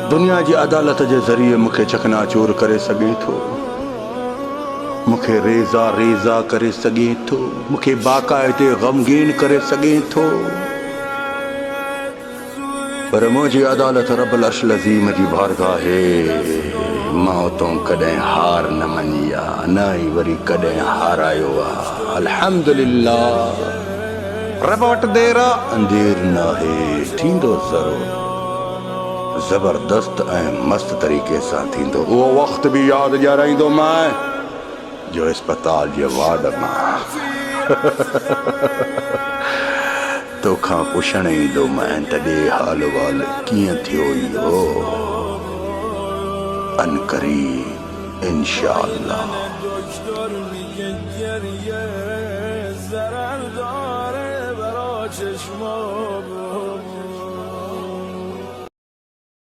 दुनिया जी अदालत के ज़रिए मुखे चकनाचूर करे सके थो, मुखे रेज़ा रेज़ा करे सके थो, मुखे बाकायदे गमगीन करे सके थो, पर मुझी अदालत रब्बुल अर्शिल अज़ीम जी बारगाह है। मां तो कदें हार न मनी आ, न ही वरी कदें हारायो आ। अल्हम्दुलिल्लाह, रब वट देर अंधेर न है, थींदो ज़रूर जबरदस्त मस्त तरीके से थींदो। वो वक्त भी याद ॼाणाईंदो मैं जो अस्पताल जे वार्ड मां तोखां पुछण ईंदो मैं तॾे हाल वाल कीअं थियो इहो। अनकरीब इंशाअल्लाह।